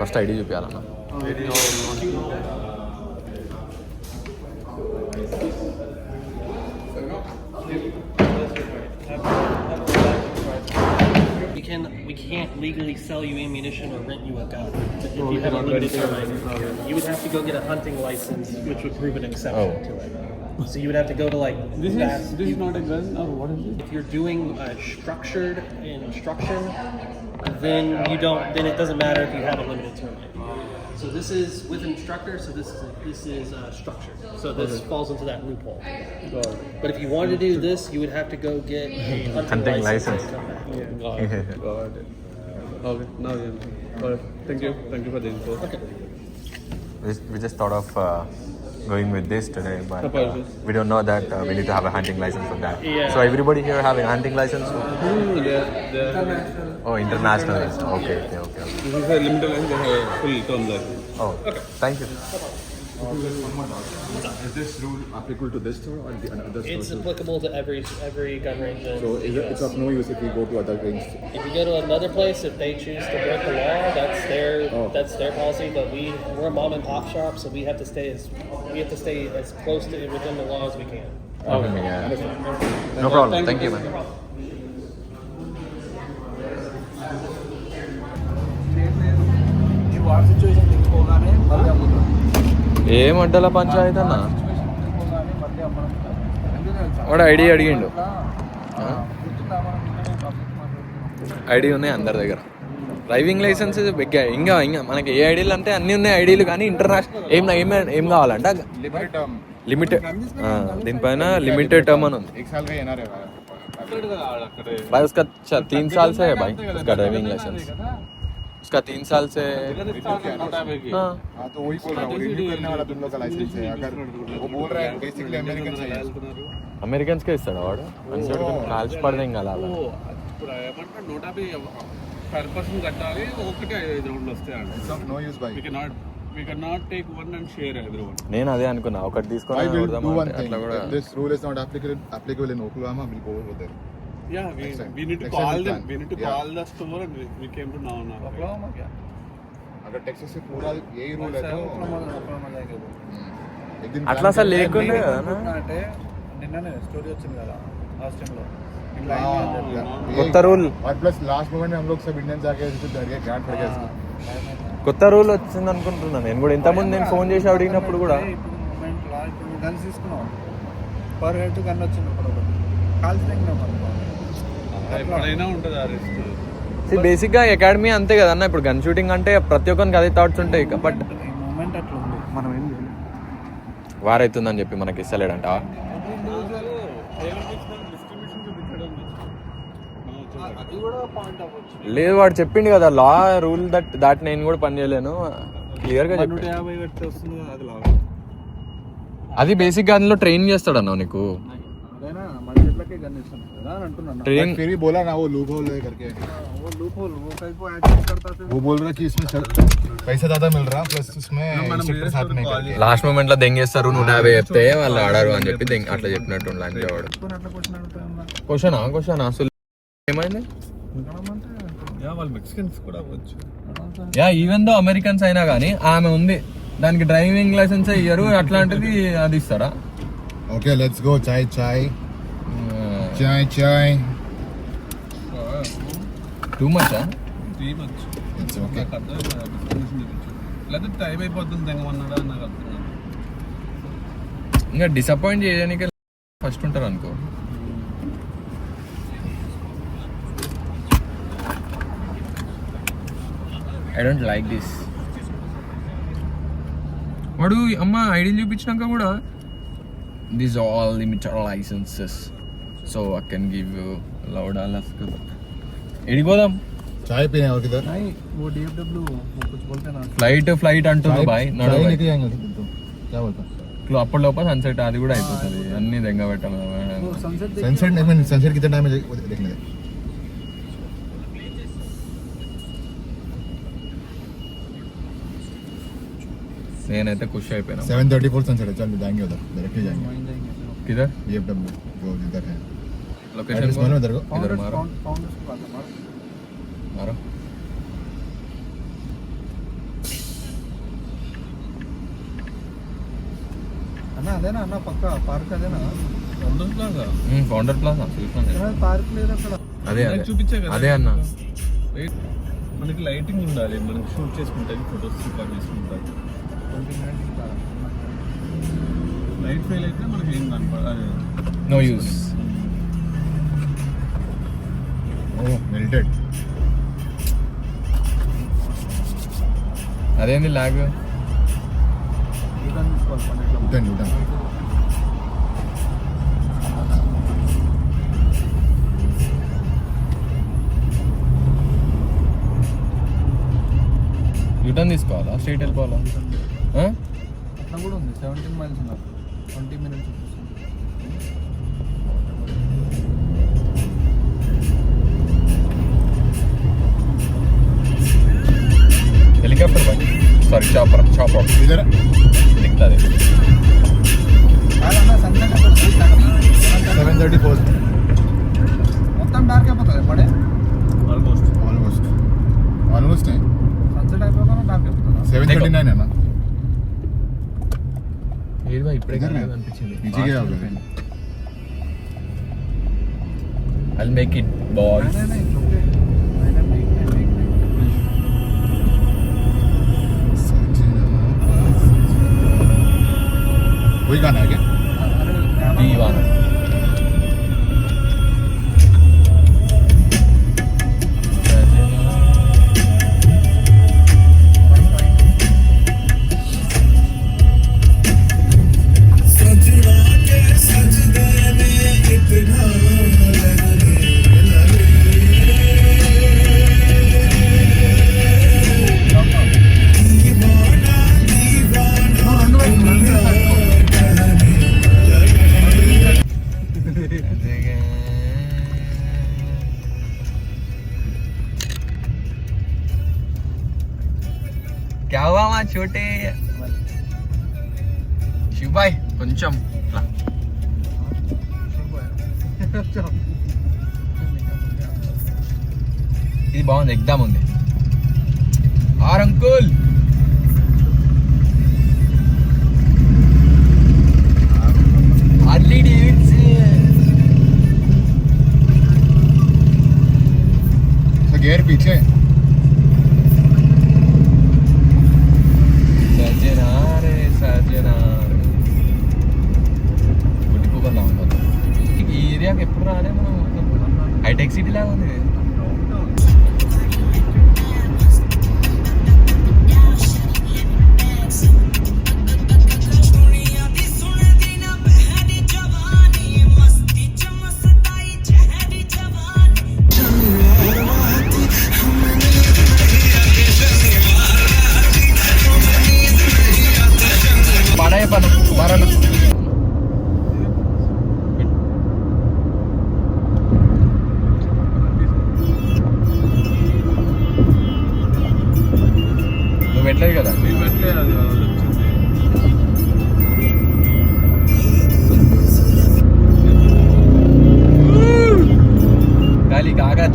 First ID చూపించాలన్నా. We can't legally sell you ammunition or rent you a gun if you have a limited termite. You would have to go get a hunting license, which would prove an exception to it. So you would have to go to like This is not a gun, or what is it? If you're doing structured instruction, then you don't. Then it doesn't matter if you have a limited termite. So this is with instructor. So this is structured. So this falls into that loophole. But if you wanted to do this, you would have to go get a hunting license. And come back. Got it. Okay, now yeah. Alright, thank you for the info. Okay. We just thought of going with this today, but we don't know that we need to have a hunting license for that. Yeah. So everybody here have a hunting license? They're Oh, international. Okay. This is a limited license, they have a full term license. Oh, thank you. Is this rule applicable to this store or the other stores? It's applicable to every gun range. So it's of no use if we go to other range. If you go to another place, if they choose to break the law, that's their policy. But we're a mom and pop shop, so we have to stay as close to within the law as we can. Okay, yeah. No problem. Thank you, man. ఏమంటలా పంచాయతీ అన్న వాడు ID అడిగిండు. ID ఉన్నాయి అందరి దగ్గర. Driving licence ఇంకా మనకి ఏ ఐడీలు అంటే అన్నీ ఉన్నాయి ఐడీలు, కానీ ఇంటర్నేషనల్ ఏం కావాలంట లిమిటెడ్, దీనిపైన లిమిటెడ్ టర్మ్ అని ఉంది. भाई उसका 3 साल से है भाई उसका ड्राइविंग लाइसेंस, उसका 3 साल से। हाँ तो वही बोल रहा हूँ, रिन्यू करने वाला तुम लोग का लाइसेंस है। अगर वो बोल रहा है बेसिकली अमेरिकन से అమెరికన్స్కే ఇస్తాడు వాడు, అందులో కాల్చి పడదేం కదా. ఇప్పుడు ఏమంటే 150 per person కట్టాలి, ఒకటే 5 రౌండ్లు వస్తాయండి. No use by we cannot take one and share everyone. నేను అదే అనుకున్నా, ఒకటి తీసుకొని అట్లా కూడా. This rule is not applicable in Oklahoma. We'll go over there. Yeah, we need to call them. We need to call the store and we came to know now. Oklahoma क्या? अगर Texas से पूरा यही rule है तो అట్లా అసలు లేకుండా అంటే నిన్ననే స్టోరీ వచ్చింది కదా లాస్ట్ టైం లో కొత్త రూల్. और प्लस लास्ट मोमेंट में हम लोग सब इंडियंस आके डर गए, गांड पड़ गया. కొత్త రూల్ వచ్చింది అనుకుంటున్నాను నేను కూడా. ఇంతకుముందు నేను ఫోన్ చేసి అడిగినప్పుడు కూడా ఇప్పుడు గన్స్ తీసుకున్నాం, పర్ హెడ్ గన్ వచ్చింది కాల్చి ఎప్పుడైనా ఉంటుంది ఆ రిస్క్. బేసిక్గా అకాడమీ అంతే కదన్న. ఇప్పుడు గన్ షూటింగ్ అంటే ప్రతి ఒక్కరికి అదే థాట్స్ ఉంటాయి. బట్ మూమెంట్ అట్లా ఉంది, మనం ఏం వారైతుందని చెప్పి మనకి ఇస్తలేడంట. లేదు వాడు చెప్పిండు కదా లా రూల్ దట్ నేను కూడా పని చేయలేను క్లియర్గా చెప్పి. 150 కట్టి వస్తుంది అది లాగా. అది బేసిక్గా అందులో ట్రైన్ చేస్తాడు అన్న నీకు. అదేనా మన చేట్లకే గన్ ఇస్తాను కదా అని అంటున్నాను. ट्रेन फिर भी बोला ना वो लूप होल है करके, वो लूप होल वो कहीं को एक्सेस करता है. वो बोल रहा कि इसमें पैसा ज्यादा मिल रहा प्लस उसमें इंस्ट्रक्टर साथ में करके లాస్ట్ మూమెంట్ లో దెంగేస్తారు 150 చెప్తే వాళ్ళు ఆడారు అని చెప్పి అట్లా చెప్పినట్టు అంటే వాడు. అట్లా క్వశ్చన్ అడుగుతున్నా క్వశ్చన్ అసలు ఏమైంది. వాళ్ళు మెక్సికన్స్ కూడా అవ్వచ్చు. యా ఈవెన్ దో అమెరికన్స్ అయినా కానీ ఆమె ఉంది, దానికి డ్రైవింగ్ లైసెన్స్ ఇయ్యరు, అట్లాంటిది అది ఇస్తారా? Okay let's go. Chai too much. It's okay. లేదా టైం అయిపోతుంది తెగమన్నాడా నాకు అర్థం. ఇంకా డిసప్పాయింట్ చేయడానికి ఫస్ట్ ఉంటారు అనుకో. I don't like this. వాడు అమ్మ ఐడీలు చూపించినాక కూడా these all limited licences so I can give you loud all. ఎడిపోదాం चाय पीने और किधर? नहीं वो DFW वो कुछ बोलते ना ఫ్లైట్ అంటుంది బాయ్. चाय लेके जाएंगे तो क्या बोलता? అప్పటిలోప సన్సెట్ అది కూడా అయిపోతుంది, అన్ని దెంగ పెట్టాలి. वो सनसेट सनसेट कितने टाइम में देखने दे? నేనైతే ఖుషి అయిపోయినా. 7:34 सनसेट है. चल जाएंगे उधर, डायरेक्टली जाएंगे. किधर DFW जो इधर है लोकेशन एड्रेस मालूम है तेरे को? इधर मारो फाउंडर्स की बात है मारो. అదేనా అన్న పక్క పార్క్ అదేనా? ఫౌండర్ ప్లాజా చూసాను. పార్క్ లేదు అక్కడ. అదే చూపించా కదా. అదే అన్న. మనకి లైటింగ్ ఉండాలి, మనం షూట్ చేసుకుంటాం, ఫొటోస్ రికార్డ్ చేసుకుంటాం. 20 minutes ఇంకా. లైట్ ఫెయిల్ అయితే మనకి ఏం కనపడాలి. No use. మెల్టెడ్. అదేంది లాగ్? యూటర్న్ తీసుకోవాలి పన్నెండులో. యూటర్న్ యూటర్న్ తీసుకోవాలా? స్ట్రైట్ వెళ్ళిపోవాలా? అట్లా కూడా ఉంది. 17 miles ఉన్నారు. 20 minutes చూపిస్తుంది. హెలికాప్టర్ బాయ్, సారీ చాపర్ ఇదరా దిగుతుంది. కాదన్న సన్సెట్ అక్కడ 7:34 మొత్తం డార్క్ అయిపోతుంది పడే. ఆల్మోస్ట్ ఆల్మోస్ట్ సన్సెట్ అయిపోతాను డార్క్ అయిపోతుందా? 7:39 అన్న. ఏది బాయ్ ఇప్పుడే ఇద్దరు కనిపించింది. అనిపించింది. ఈజీగా అవుతుంది. I'll make it boys. नहीं, नहीं, it's okay. मैंने make नहीं. वही गाना है क्या? अरे क्या बात- दीवाना. क्या हुआ वहाँ छोटे शिव भाई కొంచెం ఇట్లా. ఇది బాగుంది, ఎగ్దాం ఉంది. ఆర్ అంకుల్ హార్లీ డేవిడ్సన్. गियर पीछे. సజనా రే సజనా గుడిపోగలా ఉంది. ఈ ఏరియాకి ఎప్పుడు రాలే మనం. హైటెక్ సిటీ లాగా ఉంది. పడాయి పను మరణ నువ్వు పెట్టలేదు కదా. పెట్టలే అది. గాలి కాగా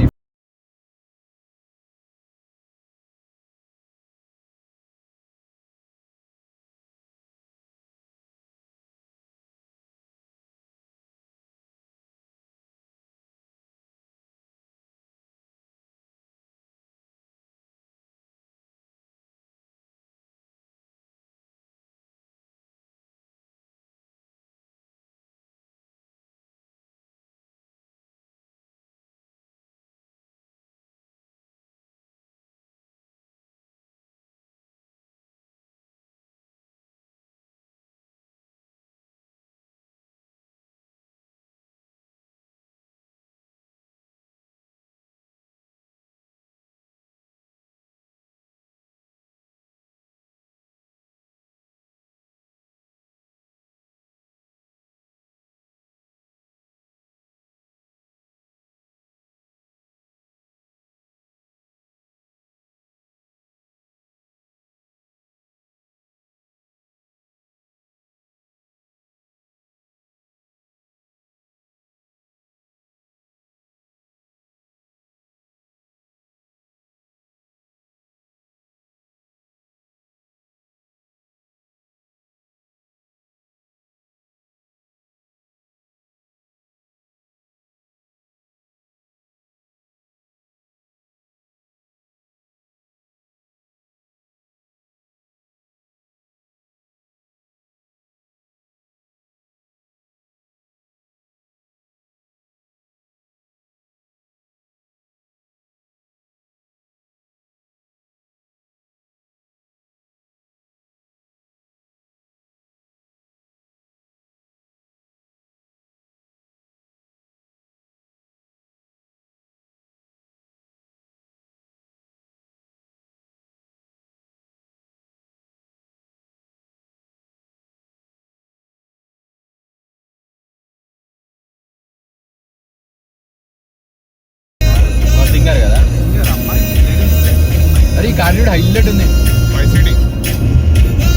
కార్ చూడు హైలైట్ ఉంది. వైస్ సిటీ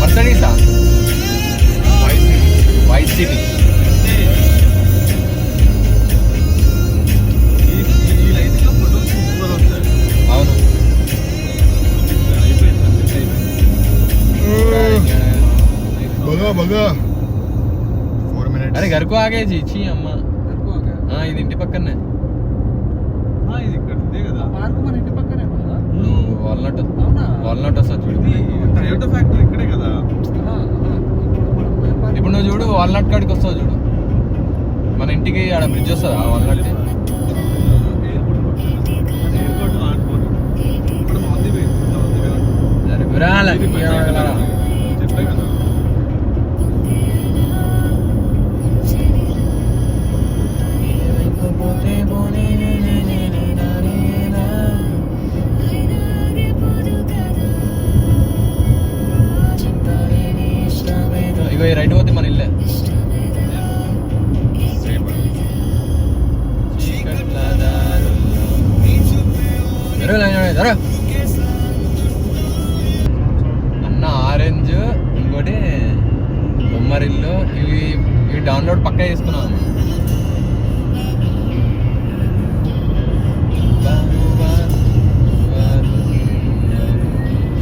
మర్సిడీసా? Vice City. అవును. బగా బగా 4 minutes. అరే గరుకు ఆగేజీ చీ అమ్మ. ఇది ఇంటి పక్కనే. ఇది ఇక్కడ ఇదే కదా పార్క్ మన ఇంటి పక్కనే కదా. వాల్నట్ అవునా? వాల్నట్ వస్తుంది చూడు. టయోటా ఫ్యాక్టరీ ఇక్కడే కదా. ఇప్పుడు నువ్వు చూడు వాల్నట్ కాడికి వస్తావు చూడు. మన ఇంటికి ఆడ బ్రిడ్జ్ వస్తుందా వాల్నట్? ఎయిర్పోర్ట్ ఆడుకోరు ఇక్కడ మంది చెప్పే కదా. ఇగో ఈ రైట్ పోతే మన ఇల్లే. అన్న ఆరెంజ్, ఇంకోటి బొమ్మరిల్లు. ఇవి డౌన్లోడ్ పక్కా చేసుకున్నాను.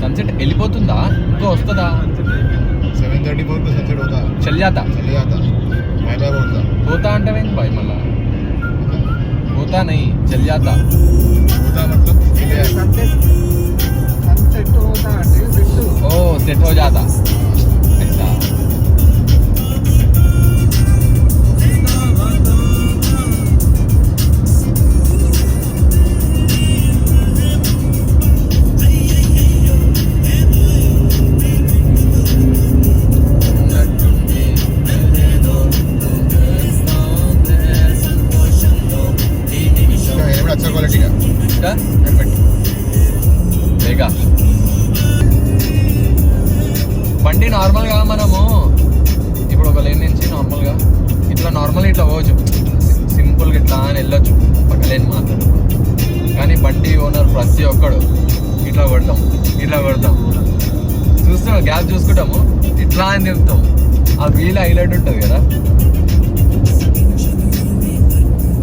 సన్సెట్ వెళ్ళిపోతుందా ఇంకో వస్తుందా? 7:34 को सनसेट होता है. చల్ జాతా. चले जाता बाय बाय बोलता. పోతా అంటే బాయ్ మళ్ళా పోతా నై చల్ జాతా. होता मतलब चले जाता. సన్సెట్ అవుతా అంటే పెట్టు. ఓ సెట్ హో జాతా. ऐसा इसका हेलमेट अच्छा क्वालिटी का क्या हेलमेट. లేగా బండి నార్మల్గా మనము ఇప్పుడు ఒక లేన్ నుంచి నార్మల్గా ఇట్లా నార్మల్గా ఇట్లా పోవచ్చు, సింపుల్గా ఇట్లా అని వెళ్ళొచ్చు పక్క లేన్ మాత్రం. కానీ బండి ఓనర్ ప్రతి ఒక్కడు ఇట్లా కొడతాం చూస్తాం, గ్యాప్ చూసుకుంటాము ఇట్లా అని చెప్తాం. ఆ వీల్ హైలైట్ ఉంటుంది కదా,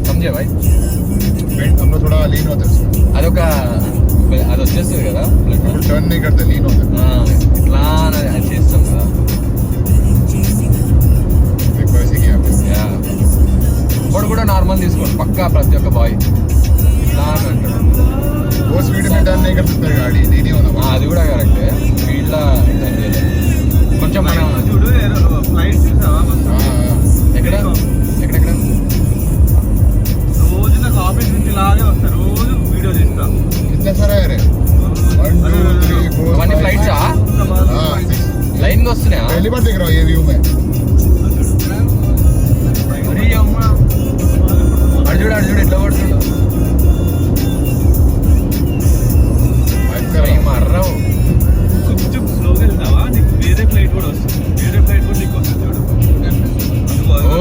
సమझे भाई. हम लोग थोड़ा लीन होते हैं. అదొక అది వచ్చేస్తుంది కదా, बिल्कुल टर्न नहीं करते, लीन होते ఇట్లా అది చేస్తాం కదా. हैं. वैसे किया యా ఇప్పుడు కూడా నార్మల్ తీసుకోండి పక్కా ప్రతి ఒక్క బాయ్ ఇట్లా అని అంటాడు. वो स्पीड में टर्न नहीं कर सकता गाड़ी, लीन होना. అది కూడా కరెక్టే. స్పీడ్లో కొంచెం మనం చూడు ఫ్లైట్ చూసావా? ఎక్కడ ఎక్కడెక్కడ రోజు నాకు ఆఫీస్ నుంచి ఇలాగే వస్తా, రోజు వీడియో తీస్తా. कितना सारा है रे. 1 2 3 4 అవన్నీ ఫ్లైట్సా లైన్గా వస్తున్నాయా? पहली बार देख रहा हूँ ये व्यू में. అరే అమ్మ అర్జుడు ఎట్లా పడుతుండో మర్రవు. కొంచెం స్లోగా వెళ్తావా, నీకు వేరే ఫ్లైట్ కూడా వస్తుంది. వేరే ఫ్లైట్ కూడా నీకు వస్తుంది చూడు. ఓ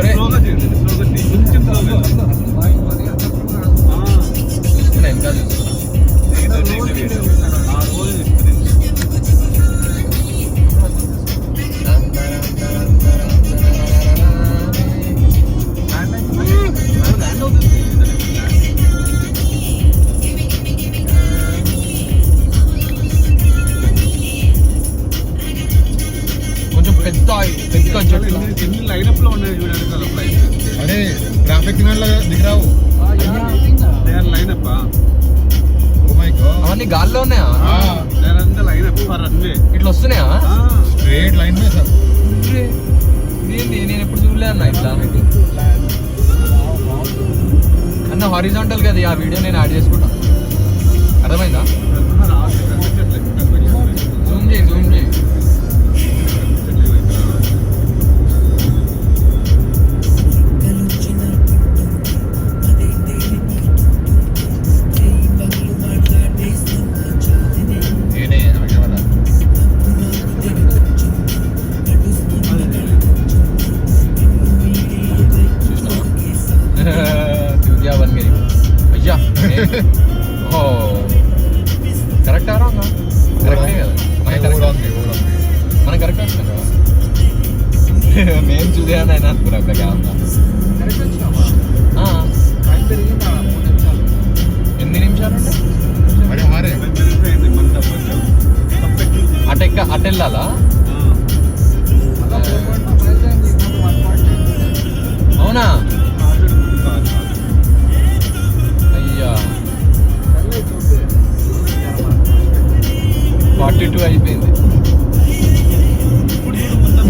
రే స్లోగా చేయండి, స్లోగా తీయి. కొంచెం స్లోగా వెళ్తా. చూస్తున్నా ఇంకా చూస్తున్నా. ఆ రోజు ఇస్తుంది. ల్యాండ్ అవుతుంది. కొంచెం పెద్ద చెట్లు. ఎన్ని లైనప్ లో ఉన్నాయి చూడండి కదా ఫ్లైట్. अरे ट्रैफिक सिग्नल लगा दिख रहा हो. They are lineup. Oh my god. అవన్నీ గాల్లో ఉన్నాయా? దే ఆర్ అంతా లైనప్ ఫర్ రన్వే. ఇట్లా వస్తున్నాయా? स्ट्रेट लाइन में सब. ఏంది నేను ఎప్పుడు చూడలే అన్న ఇట్లా. అన్న హారిజాంటల్ కదా ఆ వీడియో నేను యాడ్ చేసుకుంటా. అర్థమైందా? జూమ్ చేయి. ये नहीं आगे वाला. चूतिया बन गई भैया. నేను చూసాను ఆయన అనుకున్నా అక్కడ క్యాబ్ కరెక్ట్ వచ్చినామా ఆ, టైం పెరిగిందా 3 నిమిషాలు ఎన్ని నిమిషాలు అంటే అరే హారే అటు వెళ్ళాలా అలా 4.5 మైల్స్ అయింది ఇంకోటి 1.9 అవునా అయ్యా సర్లే చూస్తే 42 అయిపోయింది.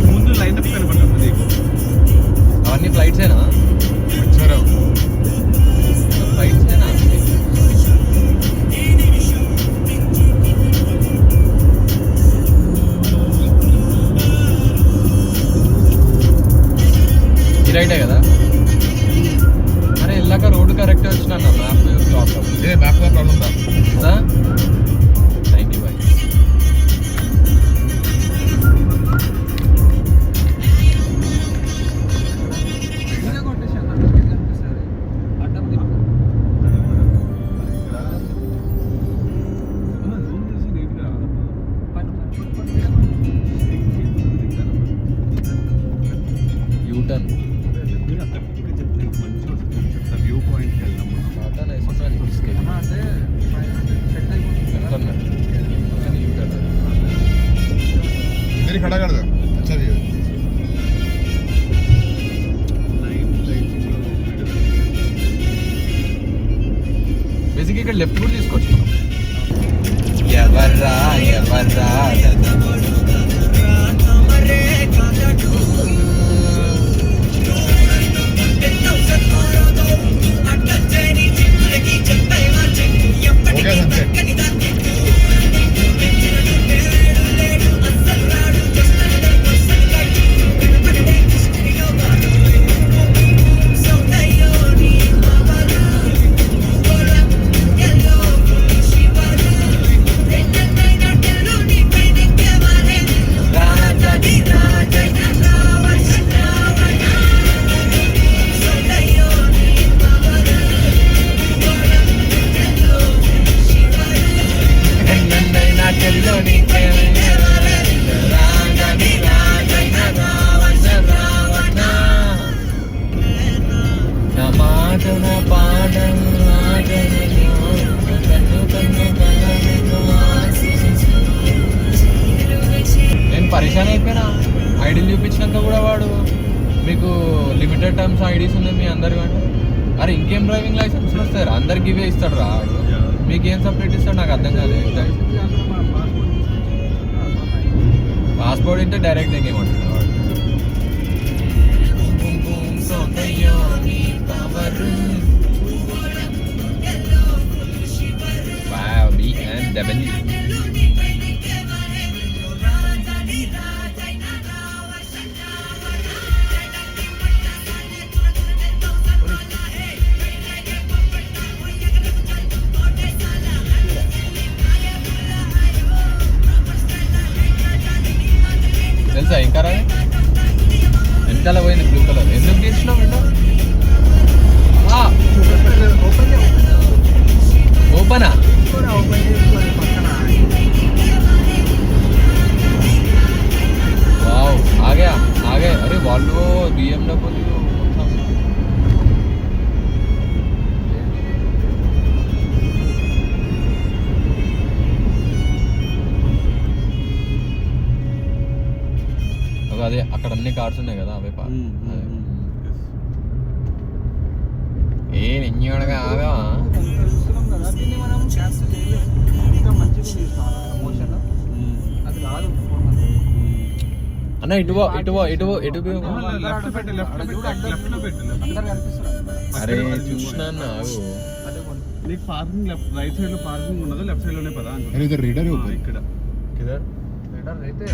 ముందు లైన్ అప్ కనబడుతుంది అవన్నీ ఫ్లైట్సేనా వచ్చారా ఫ్లైట్సేనా ఈ రైటే కదా అరే వెళ్ళాక రోడ్డు కరెక్ట్ వచ్చినా మ్యాప్ ప్రాబ్లం ఏ మ్యాప్ ప్రాబ్లం ఉందా థ్యాంక్ యూ బాయ్. ఇంకా కొట్టేసాను నాకు కనిపిస్తుంది అడ్డం తిప్పు యూటర్న్ వ్యూ పాయింట్కి వెళ్దాం మనం అంటే సెట్ అయిపోతుంది इधर ही खड़ा कर दो अच्छा व्यू है బేసిక్ ఇక్కడ లెఫ్ట్ కూడా తీసుకోవచ్చు మనం. ఎవర్రా ఎవర్రా हो गया सनसेट నేను పరిశాన్ అయిపోయినా ఐడీలు చూపించినాక కూడా వాడు మీకు లిమిటెడ్ టర్మ్స్ ఐడీస్ ఉన్నాయి మీ అందరు అంటే అరే ఇంకేం డ్రైవింగ్ లైసెన్స్ వస్తారు అందరికి ఇవే ఇస్తాడు రా వాడు మీకు ఏం సపరేట్ ఇస్తాడు నాకు అర్థం కాలేదు పాస్పోర్ట్ అయితే డైరెక్ట్ ఇంకేమంటాడు వాడు BMW. తెలుసా ఇంకా రా వెనకాల పోయింది బ్లూ కలర్ ఎందుకు తీసినావు విండో ఓపెనా ఓపెన్ చేసుకొని పక్కన వావ్ ఆగే ఆగే అరే వాళ్ళు BMW అదే అక్కడ అన్ని కార్స్ ఉన్నాయి కదా అవే ఏ నిన్నగా ఆగా చూస్తున్నాం కదా దీన్ని మనం క్యాన్సిల్ చేయలేము ఇంకా మంచిగా తీసుకోవాలి ప్రమోషన్ అది రాదు అన్న ఇటు లెఫ్ట్ పెట్టు లెఫ్ట్ లో పెట్టు అందరు కనిపిస్తున్నారు అరే చూసినా ఆగు నీకు పార్కింగ్ లెఫ్ట్ రైట్ సైడ్ లో పార్కింగ్ ఉండదు లెఫ్ట్ సైడ్ లోనే పదా अरे इधर रीडर है ऊपर ఇక్కడ కిదర్ లీటర్ అయితే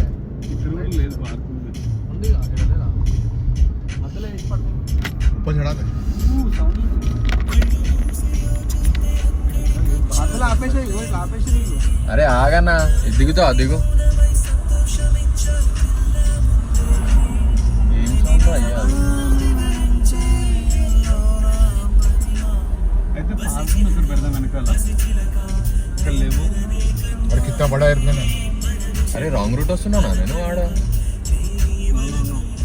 ఇక్కడ కూడా లేదు పార్కింగ్ ఉంది ఇక్కడ లేదా మధ్యలో వేసి పడుతుంది ऊपर चढ़ा दे సౌండ్ మధ్యలో ఆపేసి ఇట్లా ఆపేసి నీకు అరే ఆగన్నా దిగుతావా దిగు ఏం సౌండ్ అయ్యా అయితే పార్కింగ్ ఇక్కడ పెడదాం వెనకాల ఇక్కడ లేవు और कितना बड़ा एयरप्लेन है అరే రాంగ్ రూట్ వస్తున్నానా నేను ఆడ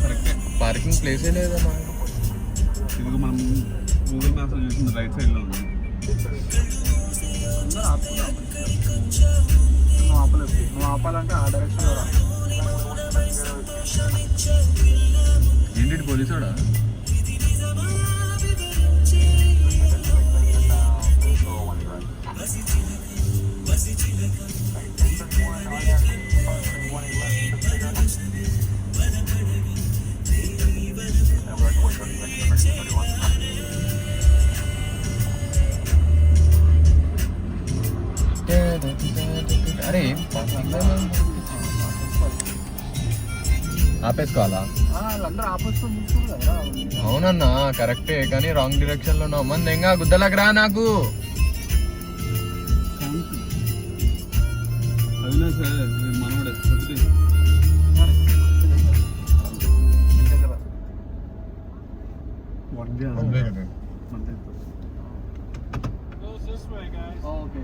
కరెక్టే పార్కింగ్ ప్లేసే లేదమ్మా. ఇది మనం గూగుల్ మ్యాప్లో చూసింది రైట్ సైడ్లో ఉంది. అందరూ ఆపుకున్నాం. నువ్వు ఆపలేదు. నువ్వు ఆపాలంటే ఆ డైరెక్షన్లో రా. ఏంటి పోలీసుడా? అరే ఏం ఆపేసుకోవాలా? వాళ్ళందరూ ఆపోజిట్ ముందుకు కదా. అవునన్నా కరెక్టే, కానీ రాంగ్ డైరెక్షన్ లో ఉన్నావు. మంది ఇంకా గుద్దలకు రా నాకు. అవినాష్ మనోడే ఓకే.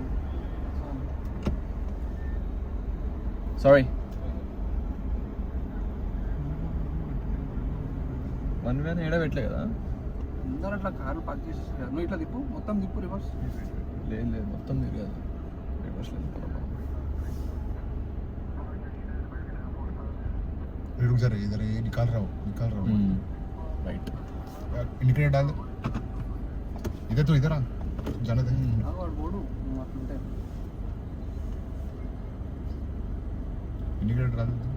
సారీ, వన్ వే ఏడా పెట్టలే కదా. అందరూ అట్లా కార్లు పార్క్ చేసేసి కదా. నువ్వు ఇట్లా తిప్పు, మొత్తం తిప్పు రివర్స్. లేదు లేదు, మొత్తం తిరగదు. రివర్స్ లేదు. रुक जा रहे इधर, ये निकाल रहा हूँ రైట్. इंडिकेटर डाल दे इधर, तो इधर आ जाने दे. వాడు పోడు నువ్వు అట్లుంటే. इंडिकेटर डाल दे.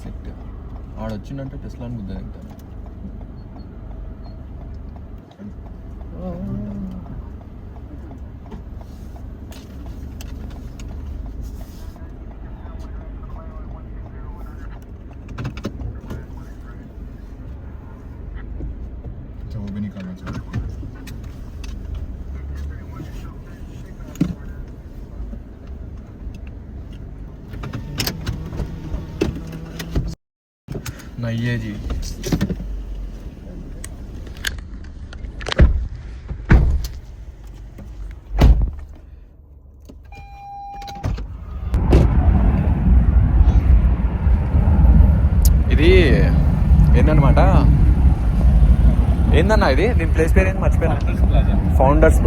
సెట్ ఆడొచ్చిందంటే టెస్లా అని గుద్ద తింటాను. अच्छा वो भी निकालना चाहिए. నయ్యే జీ. ఇది ఏందన్నమాట, ఏందన్నా ఇది దీని ప్లేస్ పేరు ఏంది మర్చిపోయినా. Plaza founders